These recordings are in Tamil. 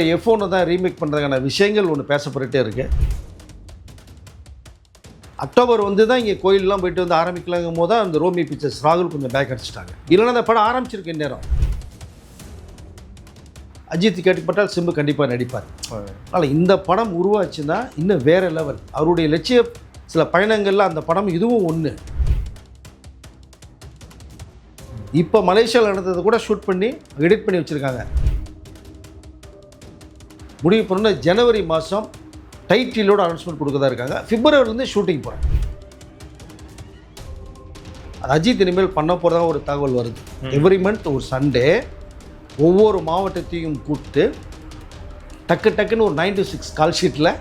F1 தான் ரீமேக் பண்ணுறதுக்கான விஷயங்கள் ஒன்று பேசப்பட்டுட்டே இருக்கு. அக்டோபர் வந்து தான் இங்கே கோயிலெலாம் போயிட்டு வந்து ஆரம்பிக்கலாங்கும் போது தான் அந்த ரோமி பிக்சர்ஸ் ராகுல் கொஞ்சம் பேக் அடிச்சிட்டாங்க. இல்லைன்னா அந்த படம் ஆரம்பிச்சிருக்கு இந்நேரம். அஜித் கேட்டுப்பட்டால் சிம்பு கண்டிப்பாக நடிப்பார். அதனால் இந்த படம் உருவாச்சுன்னா இன்னும் வேறு லெவல். அவருடைய லட்சிய சில பயணங்களில் அந்த படம் இதுவும் ஒன்று. இப்போ மலேசியாவில் நடந்ததை கூட ஷூட் பண்ணி எடிட் பண்ணி வச்சுருக்காங்க. முடிவு பண்ண ஜனவரி மாதம் டைட்டிலோட அனௌன்ஸ்மெண்ட் கொடுக்கறதா இருக்காங்க. பிப்ரவரிலேருந்து ஷூட்டிங் போகிறேன். அது அஜித் இனிமேல் பண்ண போகிறதா ஒரு தகவல் வருது. எவ்ரி மந்த் ஒரு சண்டே ஒவ்வொரு மாவட்டத்தையும் கூப்பிட்டு டக்குன்னு ஒரு 9 to 6 கால் ஷீட்டில்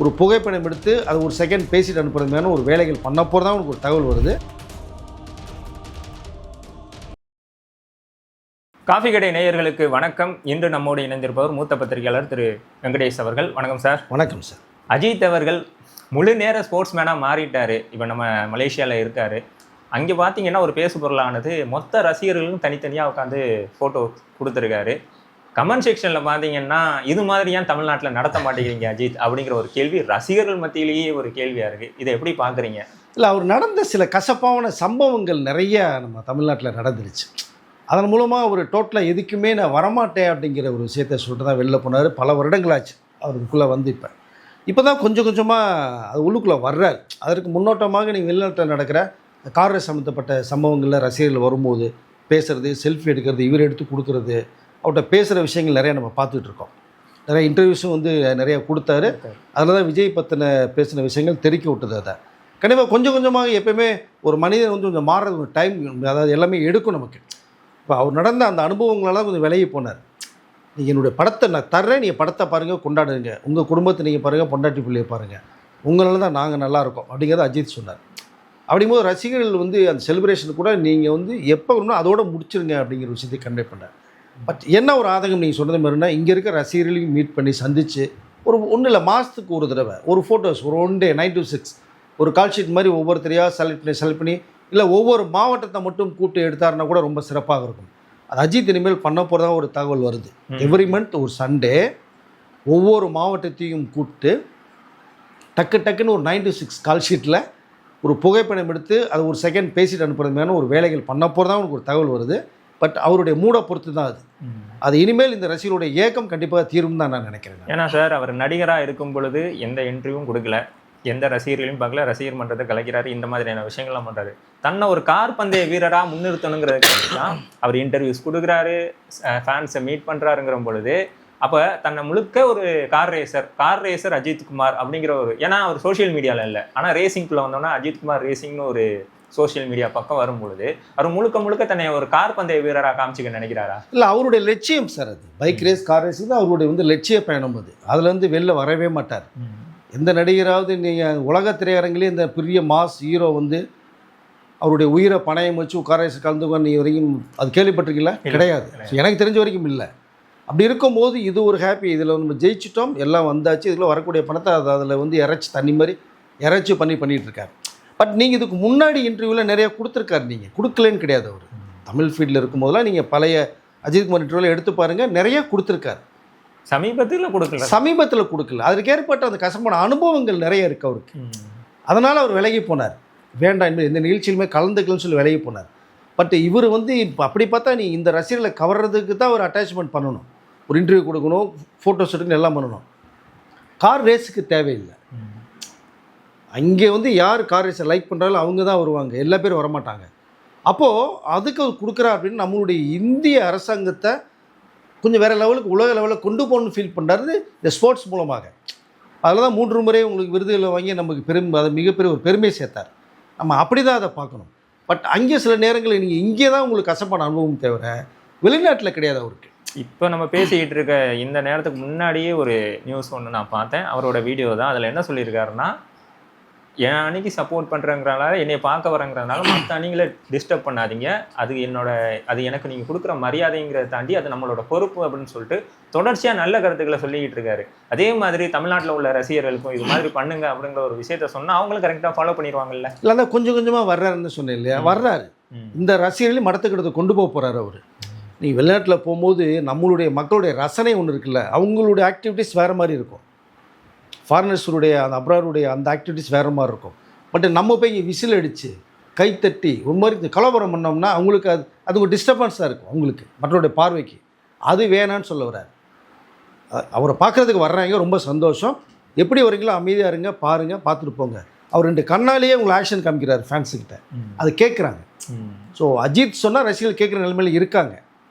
ஒரு புகைப்படம் எடுத்து அது ஒரு செகண்ட் பேசிட்டு அனுப்புறது மேலே ஒரு வேலைகள் பண்ண போகிறதா உனக்கு ஒரு தகவல் வருது. காஃபி கடை நேயர்களுக்கு வணக்கம். இன்று நம்மோடு இணைந்திருப்பவர் மூத்த பத்திரிகையாளர் திரு வெங்கடேஷ் அவர்கள். வணக்கம் சார். வணக்கம் சார். அஜித் அவர்கள் முழு நேர ஸ்போர்ட்ஸ் மேனாக மாறிட்டார். இப்போ நம்ம மலேசியாவில் இருக்கார். அங்கே பார்த்தீங்கன்னா ஒரு பேசு பொருளானது மொத்த ரசிகர்களும் தனித்தனியாக உட்காந்து ஃபோட்டோ கொடுத்துருக்காரு. கமெண்ட் செக்ஷனில் பார்த்தீங்கன்னா இது மாதிரி ஏன் தமிழ்நாட்டில் நடத்த மாட்டேங்கிறீங்க அஜித் அப்படிங்கிற ஒரு கேள்வி ரசிகர்கள் மத்தியிலேயே ஒரு கேள்வியாக இருக்குது. இதை எப்படி பார்க்குறீங்க? இல்லை, அவர் நடந்த சில கசப்பான சம்பவங்கள் நிறைய நம்ம தமிழ்நாட்டில் நடந்துருச்சு. அதன் மூலமாக அவர் டோட்டலாக எதுக்குமே நான் வரமாட்டேன் அப்படிங்கிற ஒரு விஷயத்தை சொல்லிட்டு தான் வெளில போனார். பல வருடங்களாச்சு அவருக்குள்ளே வந்து இப்போ தான் கொஞ்சம் கொஞ்சமாக அது உள்ளுக்குள்ளே வர்றார். அதற்கு முன்னோட்டமாக நீங்கள் வெளிநாட்டில் நடக்கிற கார் ரேஸ் சம்மந்தப்பட்ட சம்பவங்களில் ரசிகர்கள் வரும்போது பேசுகிறது, செல்ஃபி எடுக்கிறது, இவர் எடுத்து கொடுக்குறது, அவர்கிட்ட பேசுகிற விஷயங்கள் நிறையா நம்ம பார்த்துட்ருக்கோம். நிறைய இன்டர்வியூஸும் வந்து நிறையா கொடுத்தாரு. அதில் தான் விஜய் பற்றின பேசின விஷயங்கள் தெறிக்க விட்டது. அதை கண்டிப்பாக கொஞ்சம் கொஞ்சமாக எப்போயுமே ஒரு மனிதன் வந்து கொஞ்சம் மாறுறது ஒரு டைம், அதாவது எல்லாமே எடுக்கும் நமக்கு. இப்போ அவர் நடந்த அந்த அனுபவங்களெல்லாம் கொஞ்சம் விலகி போனார். நீங்கள் என்னுடைய படத்தை நான் தர்றேன், நீங்கள் படத்தை பாருங்கள், கொண்டாடுங்க, உங்கள் குடும்பத்தை நீங்கள் பாருங்கள், பொண்டாட்டி பிள்ளையை பாருங்கள், உங்களால் தான் நாங்கள் நல்லாயிருக்கோம் அப்படிங்கிறத அஜித் சொன்னார். அப்படிங்கும்போது ரசிகர்கள் வந்து அந்த செலிப்ரேஷன் கூட நீங்கள் வந்து எப்போ வரணும் அதோடு முடிச்சிருங்க அப்படிங்கிற விஷயத்தை கன்வே பண்ணார். பட் என்ன ஒரு ஆதங்கம் நீங்கள் சொன்னது மாதிரினா, இங்கே இருக்க ரசிகர்களையும் மீட் பண்ணி சந்தித்து ஒரு ஒன்றும் இல்லை மாதத்துக்கு ஒரு தடவை ஒரு ஃபோட்டோஸ் ஒரு 1 day 9 to 6 ஒரு கால் ஷீட் மாதிரி ஒவ்வொருத்தரையாக செலக்ட் பண்ணி இல்லை ஒவ்வொரு மாவட்டத்தை மட்டும் கூப்பிட்டு எடுத்தாருன்னா கூட ரொம்ப சிறப்பாக இருக்கும். அது அஜித் இனிமேல் பண்ண போகிறதா ஒரு தகவல் வருது. எவ்ரி மந்த் ஒரு சண்டே ஒவ்வொரு மாவட்டத்தையும் கூப்பிட்டு டக்குன்னு ஒரு 9 to 6 கால் ஷீட்டில் ஒரு புகைப்படம் எடுத்து அது ஒரு செகண்ட் பேசிட்டு அனுப்புறது மேலே ஒரு வேலைகள் பண்ண போகிறதா உனக்கு ஒரு தகவல் வருது. பட் அவருடைய மூடை பொறுத்து தான் அது இனிமேல் இந்த ரசிகருடைய ஏக்கம் கண்டிப்பாக தீரும் தான் நான் நினைக்கிறேன். ஏன்னா சார், அவர் நடிகராக இருக்கும் பொழுது எந்த இன்டர்வியூவும் கொடுக்கல, எந்த ரசிகர்களையும் பார்க்கல, ரசிகர் மன்றத்தை கலைக்கிறாரு, இந்த மாதிரியான விஷயங்கள்லாம் பண்ணுறாரு. தன்னை ஒரு கார் பந்தய வீரராக முன்னிறுத்தணுங்கிறதுக்கு தான் அவர் இன்டர்வியூஸ் கொடுக்குறாரு, ஃபேன்ஸை மீட் பண்ணுறாருங்கிற பொழுது அப்போ தன்னை முழுக்க ஒரு கார் ரேசர் அஜித்குமார் அப்படிங்கிற ஒரு, ஏன்னா அவர் சோஷியல் மீடியாவில் இல்லை, ஆனால் ரேசிங்குள்ளே வந்தோன்னா அஜித்குமார் ரேசிங்னு ஒரு சோஷியல் மீடியா பக்கம் வரும்பொழுது அவர் முழுக்க தன்னை ஒரு கார் பந்தய வீரராக காமிச்சிக்க நினைக்கிறாரா? இல்லை, அவருடைய லட்சியம் சார் அது பைக் ரேஸ், கார் ரேசிங் தான் அவருடைய வந்து லட்சிய பயணம். அதுலேருந்து வெளில வரவே மாட்டார். எந்த நடிகராவது நீங்கள் உலக திரையரங்கிலே இந்த பெரிய மாஸ் ஹீரோ வந்து அவருடைய உயிரை பணயம் வச்சு கார் ரேஸ் கலந்துக்க நீ வரைக்கும் அது கேள்விப்பட்டிருக்கீங்களா? கிடையாது. எனக்கு தெரிஞ்ச வரைக்கும் இல்லை. அப்படி இருக்கும்போது இது ஒரு ஹாப்பி. இதில் நம்ம ஜெயிச்சிட்டோம், எல்லாம் வந்தாச்சு, இதில் வரக்கூடிய பணத்தை அதில் வந்து இறைச்சி தண்ணி மாதிரி இறைச்சி பண்ணிகிட்ருக்கார். பட் நீங்கள் இதுக்கு முன்னாடி இன்டர்வியூவில் நிறையா கொடுத்துருக்காரு. நீங்கள் கொடுக்கலன்னு கிடையாது. அவர் தமிழ் ஃபீல்டில் இருக்கும்போதெல்லாம் நீங்கள் பழைய அஜித்குமார் இன்டர்வியூவில் எடுத்து பாருங்கள், நிறையா கொடுத்துருக்காரு. சமீபத்தில் கொடுக்கல. அதற்கு ஏற்பட்ட அந்த கசப்பான அனுபவங்கள் நிறைய இருக்குது அவருக்கு. அதனால் அவர் விலகி போனார். வேண்டாம், எந்த நிகழ்ச்சியிலுமே கலந்துக்கலன்னு சொல்லி விலகி போனார். பட் இவர் வந்து இப்போ அப்படி பார்த்தா நீ இந்த ரசிகர்களை கவர்றதுக்கு தான் ஒரு அட்டாச்மெண்ட் பண்ணணும், ஒரு இன்டர்வியூ கொடுக்கணும், ஃபோட்டோஸ் எடுக்கணும், எல்லாம் பண்ணணும். கார் ரேஸுக்கு தேவையில்லை. அங்கே வந்து யார் கார் ரேஸை லைக் பண்ணுறாங்களோ அவங்க தான் வருவாங்க, எல்லா பேரும் வரமாட்டாங்க. அப்போது அதுக்கு அவர் கொடுக்குறா அப்படின்னு நம்மளுடைய இந்திய அரசாங்கத்தை கொஞ்சம் வேறு லெவலுக்கு உலக லெவலில் கொண்டு போகணும்னு ஃபீல் பண்ணுறாரு இந்த ஸ்போர்ட்ஸ் மூலமாக. அதில் தான் 3 முறை உங்களுக்கு விருதுகளை வாங்கி நமக்கு அதை மிகப்பெரிய ஒரு பெருமையை சேர்த்தார். நம்ம அப்படி தான் அதை பார்க்கணும். பட் அங்கே சில நேரங்களில் நீங்கள் இங்கே தான் உங்களுக்கு கசப்பான அனுபவம் தவிர வெளிநாட்டில் கிடையாது அவருக்கு. இப்போ நம்ம பேசிக்கிட்டு இருக்க இந்த நேரத்துக்கு முன்னாடியே ஒரு நியூஸ் ஒன்று நான் பார்த்தேன், அவரோட வீடியோ தான். அதில் என்ன சொல்லியிருக்காருன்னா, என் அன்னைக்கு சப்போர்ட் பண்ணுறங்கிறனால என்னை பார்க்க வரங்கிறதுனால மற்ற அணிகளை டிஸ்டர்ப் பண்ணாதீங்க, அது எனக்கு நீங்கள் கொடுக்குற மரியாதைங்கிறத தாண்டி அது நம்மளோட பொறுப்பு அப்படின்னு சொல்லிட்டு தொடர்ச்சியாக நல்ல கருத்துக்களை சொல்லிக்கிட்டு இருக்காரு. அதே மாதிரி தமிழ்நாட்டில் உள்ள ரசிகர்களுக்கும் இது மாதிரி பண்ணுங்க அப்படிங்கிற ஒரு விஷயத்த சொன்னால் அவங்களும் கரெக்டாக ஃபாலோ பண்ணிடுவாங்கல்ல. இல்லைன்னா கொஞ்சம் கொஞ்சமாக வர்றாருன்னு சொன்னேன் இல்லையா? வர்றாரு. இந்த ரசிகர்களையும் மடத்துக்கிட்ட கொண்டு போக போகிறாரு அவர். நீங்கள் வெளிநாட்டில் போகும்போது நம்மளுடைய மக்களுடைய ரசனை ஒன்று இருக்குல்ல, அவங்களுடைய ஆக்டிவிட்டீஸ் வேறு மாதிரி இருக்கும். ஃபாரினர்ஸுடைய அந்த அப்ராருடைய அந்த ஆக்டிவிட்டீஸ் வேறு மாதிரி இருக்கும். பட் நம்ம போய் இங்கே விசில் அடித்து கைத்தட்டி ஒரு மாதிரி கலவரம் பண்ணோம்னா அவங்களுக்கு அது ஒரு டிஸ்டர்பன்ஸாக இருக்கும். அவங்களுக்கு மற்றவருடைய பார்வைக்கு அது வேணான்னு சொல்ல வர்றாரு. அவரை பார்க்குறதுக்கு வர்றாங்க, ரொம்ப சந்தோஷம். எப்படி வரீங்களோ அமைதியாக இருங்க, பாருங்கள், பார்த்துட்டு போங்க. அவர் 2 கண்ணாலேயே உங்களை ஆக்ஷன் காமிக்கிறார் ஃபேன்ஸுக்கிட்ட. அது கேட்குறாங்க. ஸோ அஜித் சொன்னால் ரசிகர்கள் கேட்குற நிலைமையில் இருக்காங்க.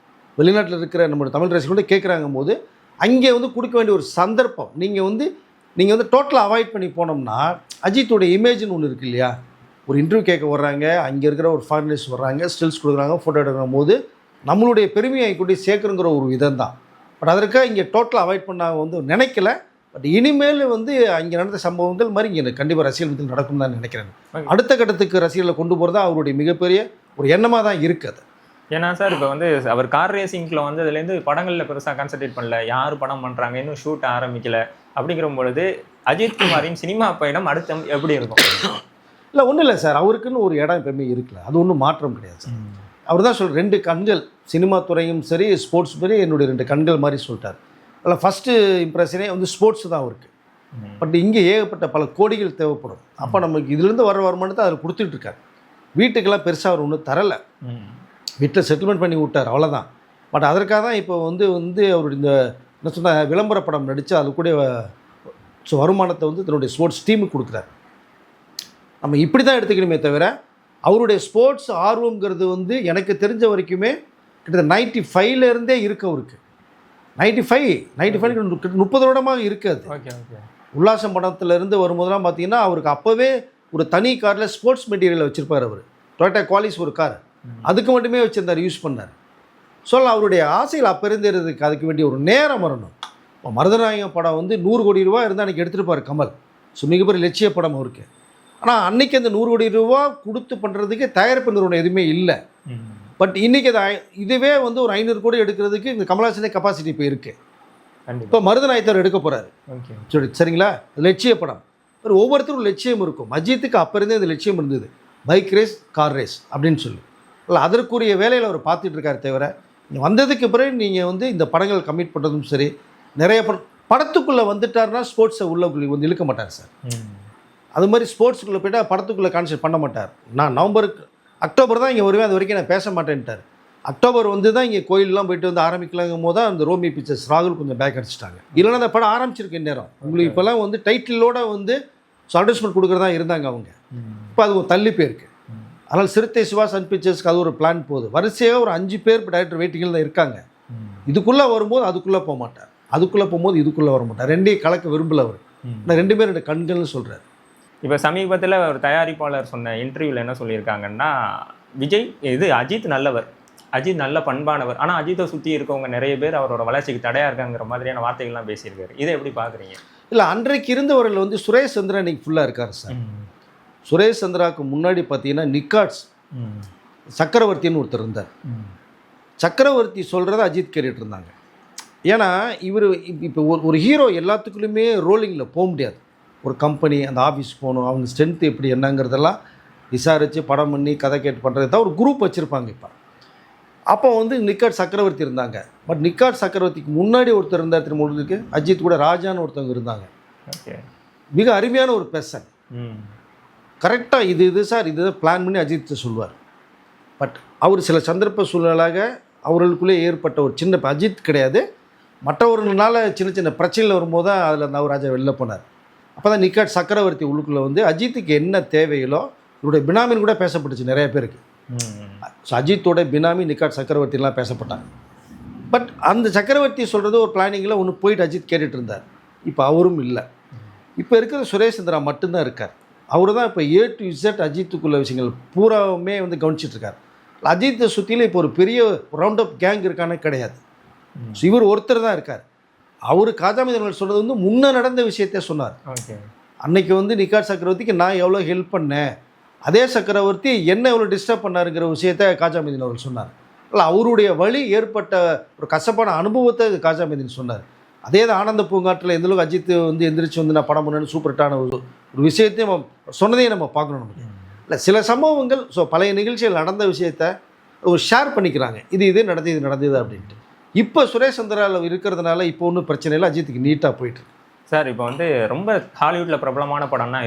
வெளிநாட்டில் இருக்கிற நம்மளோட தமிழ் ரசிகர்களோட கேட்குறாங்க போது அங்கே வந்து கொடுக்க வேண்டிய ஒரு சந்தர்ப்பம். நீங்கள் வந்து டோட்டலாக அவாய்ட் பண்ணி போனோம்னா அஜித்தோட இமேஜ்னு ஒன்று இருக்குது இல்லையா. ஒரு இன்டர்வியூ கேட்க வர்றாங்க, அங்கே இருக்கிற ஒரு ஃபாரினர்ஸ் வர்றாங்க, ஸ்டில்ஸ் கொடுக்குறாங்க, ஃபோட்டோ எடுக்கும் போது நம்மளுடைய பெருமையை கூட்டி சேர்க்குறங்கிற ஒரு விதம் தான். பட் அதற்காக இங்கே டோட்டலாக அவாய்ட் பண்ண வந்து நினைக்கல. பட் இனிமேல் வந்து அங்கே நடந்த சம்பவங்கள் மாதிரி இங்கே கண்டிப்பாக ரசிகர்கள் மத்தியில் நடக்கும் தான் நினைக்கிறேன். அடுத்த கட்டத்துக்கு ரசிகர்களை கொண்டு போகிறது அவருடைய மிகப்பெரிய ஒரு எண்ணமாக தான் இருக்குது. ஏன்னா சார் இப்போ வந்து அவர் கார் ரேசிங்கில் வந்து அதுலேருந்து படங்களில் பெருசாக கான்சன்ட்ரேட் பண்ணல, யார் படம் பண்ணுறாங்க, இன்னும் ஷூட் ஆரம்பிக்கல. அப்படிங்கிற பொழுது அஜித் குமாரின் சினிமா பயணம் அடுத்த எப்படி இருக்கும்? இல்லை ஒன்றும் இல்லை சார், அவருக்குன்னு ஒரு இடம் எப்பவுமே இருக்குல்ல, அது ஒன்றும் மாற்றம் கிடையாது சார். அவர் தான் சொல்கிறார் 2 கண்கள், சினிமா துறையும் சரி ஸ்போர்ட்ஸ் சரி என்னுடைய 2 கண்கள் மாதிரி சொல்லிட்டார். அதில் ஃபஸ்ட்டு இம்ப்ரெஷனே வந்து ஸ்போர்ட்ஸ் தான் அவருக்கு. பட் இங்கே ஏகப்பட்ட பல கோடிகள் தேவைப்படும். அப்போ நமக்கு இதுலேருந்து வர வருமானத்தை அதில் கொடுத்துட்ருக்காரு. வீட்டுக்கெல்லாம் பெருசாக அவர் ஒன்றும் தரலை, வீட்டில் செட்டில்மெண்ட் பண்ணி விட்டார், அவ்வளோதான். பட் அதற்காக தான் இப்போ வந்து அவருடைய இந்த என்ன சொன்னால் விளம்பர படம் நடித்து அது கூட வருமானத்தை வந்து தன்னுடைய ஸ்போர்ட்ஸ் டீமுக்கு கொடுக்குறாரு. நம்ம இப்படி தான் எடுத்துக்கணுமே தவிர அவருடைய ஸ்போர்ட்ஸ் ஆர்வங்கிறது வந்து எனக்கு தெரிஞ்ச வரைக்குமே கிட்டத்தட்ட 95லேருந்தே இருக்கு அவருக்கு. 95 30 வருடமாக இருக்காது. உல்லாசம் படத்துலேருந்து வரும்போதெல்லாம் பார்த்தீங்கன்னா அவருக்கு அப்போவே ஒரு தனி காரில் ஸ்போர்ட்ஸ் மெட்டீரியலை வச்சுருப்பார். அவர் டொயோட்டா குவாலிஸ் ஒரு கார், அதுக்கு மட்டுமே வச்சுருந்தார், யூஸ் பண்ணார். அவருடைய ஆசைகள் அப்போ இருந்ததுக்கு அதுக்கு வேண்டிய ஒரு நேரம் வரணும். இப்போ மருதநாயகம் படம் வந்து 100 கோடி ரூபா இருந்தால் அன்றைக்கி எடுத்துருப்பார் கமல். ஸோ மிகப்பெரிய லட்சிய படம் அவருக்கு. ஆனால் அன்றைக்கி அந்த 100 கோடி ரூபா கொடுத்து பண்ணுறதுக்கு தயாரிப்பு நிறுவனம் எதுவுமே இல்லை. பட் இன்றைக்கி இதுவே வந்து ஒரு 500 கோடி எடுக்கிறதுக்கு இந்த கமல்ஹாசனே கெப்பாசிட்டி இப்போ இருக்குது. இப்போ மருதநாயகத்தவர் எடுக்க போகிறாரு. சரிங்களா, லட்சிய படம். ஒவ்வொருத்தரும் லட்சியம் இருக்கும். அஜித்துக்கு அப்போ இருந்தே இந்த லட்சியம் இருந்தது, பைக் ரேஸ், கார் ரேஸ் அப்படின்னு சொல்லி. இல்லை அதற்குரிய வேலையில் அவர் பார்த்துட்டு இருக்காரு தவிர நீங்கள் வந்ததுக்கு பிறகு நீங்கள் வந்து இந்த படங்கள் கமிட் பண்ணுறதும் சரி, நிறைய படத்துக்குள்ளே வந்துட்டார்னா ஸ்போர்ட்ஸை உள்ள வந்து இழுக்க மாட்டார் சார். அது மாதிரி ஸ்போர்ட்ஸுக்குள்ளே போய்ட்டால் படத்துக்குள்ளே கான்சன்ட்ரேட் பண்ண மாட்டார். நான் அக்டோபர் தான் இங்கே வருவேன், அது வரைக்கும் நான் பேச மாட்டேன்ட்டார். அக்டோபர் வந்து தான் இங்கே கோயிலெலாம் போயிட்டு வந்து ஆரம்பிக்கலாங்கும் போது தான் அந்த ரோமி பிக்சர்ஸ் ராகுல் கொஞ்சம் பேக் அடிச்சிட்டாங்க. இல்லைன்னா அந்த படம் ஆரம்பிச்சிருக்கு நேரம். உங்களுக்கு இப்போல்லாம் வந்து டைட்டிலோடு வந்து அட்வர்டைஸ்மெண்ட் கொடுக்குறதா இருந்தாங்க அவங்க. இப்போ அது தள்ளி போயிருக்கு. அதனால் சிறுத்தை சிவா சன் பிக்சர்ஸ்க்கு அது ஒரு பிளான் போகுது. வரிசையாக ஒரு 5 பேர் டைரக்டர் வெயிட்டிங்கில் தான் இருக்காங்க. இதுக்குள்ளே வரும்போது அதுக்குள்ளே போக மாட்டார், அதுக்குள்ளே போகும்போது இதுக்குள்ளே வர மாட்டார். 2 கலக்க விரும்பல அவர். நான் 2 பேர் 2 கண்கள்னு சொல்கிறார். இப்போ சமீபத்தில் ஒரு தயாரிப்பாளர் சொன்ன இன்டர்வியூவில் என்ன சொல்லியிருக்காங்கன்னா, அஜித் நல்லவர், அஜித் நல்ல பண்பானவர், ஆனால் அஜித்தை சுற்றி இருக்கவங்க நிறைய பேர் அவரோட வளர்ச்சிக்கு தடையாக இருக்காங்கிற மாதிரியான வார்த்தைகள்லாம் பேசியிருக்காரு. இதை எப்படி பார்க்குறீங்க? இல்லை, அன்றைக்கு இருந்தவர்கள் வந்து சுரேஷ் சந்திரா இன்னைக்கு ஃபுல்லாக இருக்கார் சார். சுரேஷ் சந்திராவுக்கு முன்னாடி பார்த்தீங்கன்னா நிக்காட்ஸ் சக்கரவர்த்தின்னு ஒருத்தர் இருந்தார். சக்கரவர்த்தி சொல்கிறத அஜித் கேட்டுட்டு இருந்தாங்க. ஏன்னா இவர் இப்போ ஒரு ஹீரோ எல்லாத்துக்குள்ளுமே ரோலிங்கில் போக முடியாது. ஒரு கம்பெனி அந்த ஆஃபீஸ் போகணும், அவங்க ஸ்ட்ரென்த்து எப்படி என்னங்கிறதெல்லாம் விசாரித்து படம் பண்ணி கதை கேட்டு பண்ணுறது தான் ஒரு குரூப் வச்சுருப்பாங்க. இப்போ அப்போ வந்து நிக்காட் சக்கரவர்த்தி இருந்தாங்க. பட் நிக்காட் சக்கரவர்த்திக்கு முன்னாடி ஒருத்தர் இருந்தார் திருமூலுக்கு, அஜித் கூட ராஜான்னு ஒருத்தவங்க இருந்தாங்க. மிக அருமையான ஒரு பெர்சன். கரெக்டாக இது சார் இதுதான் பிளான் பண்ணி அஜித்தை சொல்லுவார். பட் அவர் சில சந்தர்ப்ப சூழ்நிலையாக அவர்களுக்குள்ளே ஏற்பட்ட ஒரு சின்ன அஜித் கிடையாது, மற்றவர்களால் சின்ன சின்ன பிரச்சனைகள் வரும்போது தான் அதில் அந்த அவர் ராஜா வெளில போனார். அப்போ தான் நிக்காட் சக்கரவர்த்தி உள்ளுக்குள்ளே வந்து அஜித்துக்கு என்ன தேவைகளோ இவருடைய பினாமின்னு கூட பேசப்பட்டுச்சு நிறைய பேருக்கு. ஸோ அஜித்தோட பினாமி நிக்காட் சக்கரவர்த்திலாம் பேசப்பட்டாங்க. பட் அந்த சக்கரவர்த்தி சொல்கிறது ஒரு பிளானிங்கில் ஒன்று போயிட்டு அஜித் கேட்டுட்டு இருந்தார். இப்போ அவரும் இல்லை. இப்போ இருக்கிற சுரேஷ் சந்திரா மட்டும்தான் இருக்கார். அவர் தான் இப்போ A to Z அஜித்துக்குள்ள விஷயங்கள் பூராவுமே வந்து கவனிச்சிட்ருக்கார். அஜித்தை சுற்றிலும் இப்போ ஒரு பெரிய ரவுண்ட் அப் கேங் இருக்கானே கிடையாது. ஸோ இவர் ஒருத்தர் தான் இருக்கார். அவர் காஜாமீதர்கள் சொல்கிறது வந்து முன்னே நடந்த விஷயத்த சொன்னார். அன்னைக்கு வந்து நிக்காட் சக்கரவர்த்திக்கு நான் எவ்வளோ ஹெல்ப் பண்ணேன், அதே சக்கரவர்த்தி என்ன எவ்வளோ டிஸ்டர்ப் பண்ணாருங்கிற விஷயத்த காஜாமீதன் அவர்கள் சொன்னார். இல்லை அவருடைய வழி ஏற்பட்ட ஒரு கசப்பான அனுபவத்தை காஜாமீதன் சொன்னார். அதே தான் ஆனந்த பூங்காற்றில் எந்தளவுக்கு அஜித் வந்து எந்திரிச்சு வந்து நான் படம் பண்ணேன்னு சூப்பர் ஹிட்டான ஒரு விஷயத்தையும் சொன்னதையும் நம்ம பார்க்கணும். நமக்கு இல்லை சில சம்பவங்கள், ஸோ பழைய நிகழ்ச்சிகள் நடந்த விஷயத்த ஒரு ஷேர் பண்ணிக்கிறாங்க, இது நடந்தது அப்படின்ட்டு. இப்போ சுரேஷ் சந்திராவில் இருக்கிறதுனால இப்போ ஒன்றும் பிரச்சனை இல்லை, அஜித்துக்கு நீட்டாக போயிட்டு. சார் இப்போ வந்து ரொம்ப ஹாலிவுட்டில் பிரபலமான படம்னா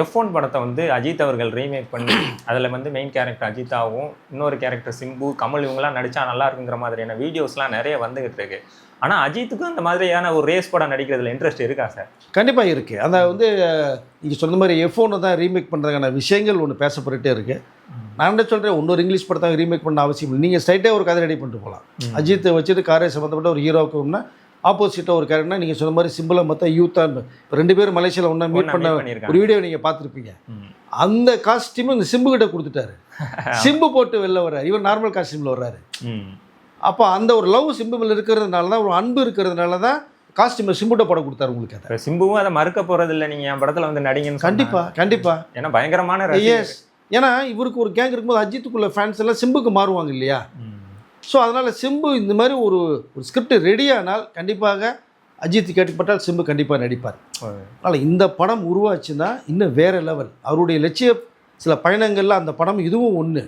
F1 படத்தை வந்து அஜித் அவர்கள் ரீமேக் பண்ணி அதில் வந்து மெயின் கேரக்டர் அஜித்தாகவும் இன்னொரு கேரக்டர் சிம்பு, கமல் இவங்கெல்லாம் நடித்தா நல்லா இருக்குங்கிற மாதிரியான வீடியோஸ்லாம் நிறைய வந்துகிட்டு இருக்கு. ஆனால் அஜித்துக்கும் அந்த மாதிரியான ஒரு ரேஸ் படம் நடிக்கிறதுல இன்ட்ரெஸ்ட் இருக்கா சார்? கண்டிப்பாக இருக்குது. அந்த வந்து நீங்கள் சொன்ன மாதிரி F1 தான் ரீமேக் பண்ணுறதுக்கான விஷயங்கள் ஒன்று பேசப்பட்டுட்டே இருக்குது. நான் என்ன சொல்கிறேன், இன்னொரு இங்கிலீஷ் படத்தை ரீமேக் பண்ண அவசியம் இல்லை. நீங்கள் ஸ்ட்ரைட்டாக ஒரு கதை ரெடி பண்ணிட்டு போகலாம். அஜித்தை வச்சுட்டு காரை சம்மந்தப்பட்ட ஒரு ஹீரோவுக்குன்னா ஆப்போசிட்டாக ஒரு கேரக்டர்னா நீங்கள் சொன்ன மாதிரி சிம்பிளை மொத்தம் யூத்தான். இப்போ 2 பேரும் மலேசியாவில் ஒன்றா மீட் பண்ண ஒரு வீடியோ நீங்கள் பார்த்துருப்பீங்க. அந்த காஸ்டியூம் இந்த சிம்பு கிட்ட கொடுத்துட்டாரு. சிம்பு போட்டு வெளில வர்றாரு, இவர் நார்மல் காஸ்டியூமில் வர்றாரு. அப்போ அந்த ஒரு லவ் சிம்பு மேலே இருக்கிறதுனால தான், ஒரு அன்பு இருக்கிறதுனால தான் காஸ்டியூமை சிம்புட்ட படம் கொடுத்தாரு உங்களுக்கு. அதை சிம்புவும் அதை மறுக்க போகிறது இல்லை, நீங்கள் என் படத்தில் வந்து நடிங்கன்னு. கண்டிப்பாக ஏன்னா பயங்கரமான எஸ். ஏன்னா இவருக்கு ஒரு கேங் இருக்கும்போது அஜித்துக்குள்ள ஃபேன்ஸ் எல்லாம் சிம்புக்கு மாறுவாங்க இல்லையா? ஸோ அதனால் சிம்பு இந்த மாதிரி ஒரு ஸ்கிரிப்ட் ரெடியானால் கண்டிப்பாக அஜித் கேட்டுப்பட்டால் சிம்பு கண்டிப்பாக நடிப்பார். அதனால் இந்த படம் உருவாச்சுன்னா இன்னும் வேறு லெவல். அவருடைய லட்சிய சில பயணங்களில் அந்த படம் இதுவும் ஒன்று.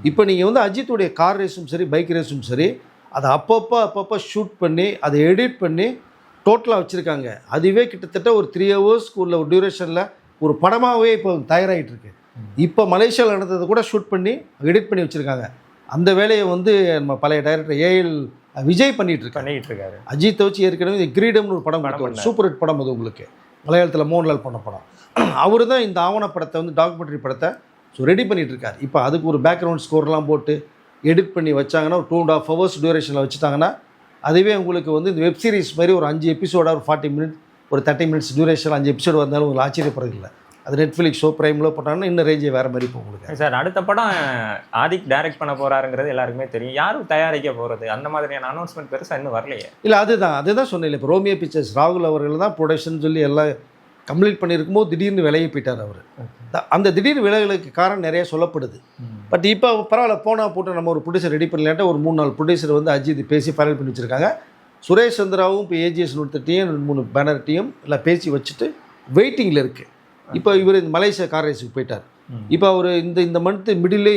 இப்போ நீங்கள் வந்து அஜித்துடைய கார் ரேஸும் சரி, பைக் ரேஸும் சரி, அதை அப்பப்போ ஷூட் பண்ணி அதை எடிட் பண்ணி டோட்டலாக வச்சுருக்காங்க. அதுவே கிட்டத்தட்ட ஒரு 3 ஹவர்ஸ்க்கு உள்ள ஒரு டியூரேஷனில் ஒரு படமாகவே இப்போ தயாராகிட்டு இருக்கு. இப்போ மலேசியாவில் நடந்ததை கூட ஷூட் பண்ணி எடிட் பண்ணி வச்சுருக்காங்க. அந்த வேலையை வந்து நம்ம பழைய டைரக்டர் ஏஎல் விஜய் பண்ணிட்டு இருக்காரு. அஜித்தை வச்சு ஏற்கனவே கிரீடம்னு ஒரு படம் கொடுத்தாரு, சூப்பர் ஹிட் படம். அது உங்களுக்கு மலையாளத்தில் மோகன்லால் பண்ண படம். அவர் தான் இந்த ஆவணப்படத்தை வந்து டாக்குமெண்ட்ரி படத்தை ரெடி பண்ணிட்டு இருக்காரு. இப்போ அதுக்கு ஒரு பேக்ரவுண்ட் ஸ்கோர்லாம் போட்டு எடிட் பண்ணி வச்சாங்கன்னா ஒரு 2.5 ஹவர்ஸ் டியூரேஷனில் வச்சுட்டாங்கன்னா அதுவே உங்களுக்கு வந்து இந்த வெப் சீரிஸ் மாதிரி ஒரு 5 எபிசோடாக ஒரு 40 மினிட்ஸ் ஒரு 30 மினிட்ஸ் டியூரேஷன் 5 எபிசோடு வந்தாலும் உங்களுக்கு ஆச்சரியப்படுறதில்லை. அது நெட்ஃப்ளிக்ஸ் ஷோ பிரைமில் போட்டாங்கன்னா இன்னும் ரேஞ்சே வேறு மாதிரி இப்போ உங்களுக்கு. சார் அடுத்த படம் ஆதிக் டைரக்ட் பண்ண போகிறாருங்கிறது எல்லாருக்குமே தெரியும். யாரும் தயாரிக்க போகிறது அந்த மாதிரியான அனௌன்ஸ்மெண்ட் பெருசாக இன்னும் வரலையே. இல்லை அதுதான் சொன்னேன். இப்போ ரோமியோ பிக்சர்ஸ் ராகுல் அவர்கள் தான் ப்ரொடக்ஷன் சொல்லி எல்லாம் கம்ப்ளீட் பண்ணியிருக்கும் போது திடீர்னு விலகி போயிட்டார் அவர். அந்த திடீர்னு விலகலுக்கு காரணம் நிறைய சொல்லப்படுது. பட் இப்போ பரவாயில்ல, போனால் போட்டு நம்ம ஒரு ப்ரொடியூசர் ரெடி பண்ணலான்ட்டு ஒரு 3-4 ப்ரொடியூசர் வந்து அஜித் பேசி ஃபைனல் பண்ணி வச்சுருக்காங்க. சுரேஷ் சந்திராவும் இப்போ AGS நூற்றத்தையும் 3 பேனர்ட்டையும் எல்லாம் பேசி வச்சுட்டு வெயிட்டிங்கில் இருக்குது. இப்போ இவர் இந்த மலேசியா கார் ரேஸுக்கு போயிட்டார். இப்போ அவர் இந்த மந்த்து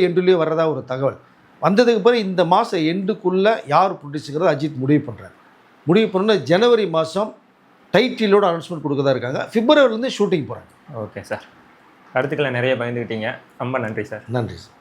எண்டுலேயே வர்றதா ஒரு தகவல் வந்ததுக்கு பிறகு இந்த மாதம் எண்டுக்குள்ளே யார் ப்ரொடியூஸுங்கிறத அஜித் முடிவு பண்ணுறாரு. முடிவு பண்ணோன்னா ஜனவரி மாதம் டைட்டிலோட அனௌன்ஸ்மெண்ட் கொடுக்கறதா இருக்காங்க. பிப்ரவரிலேருந்து ஷூட்டிங் போகிறாங்க. ஓகே சார், கருத்துக்களை நிறைய பயந்துக்கிட்டீங்க. ரொம்ப நன்றி சார். நன்றி சார்.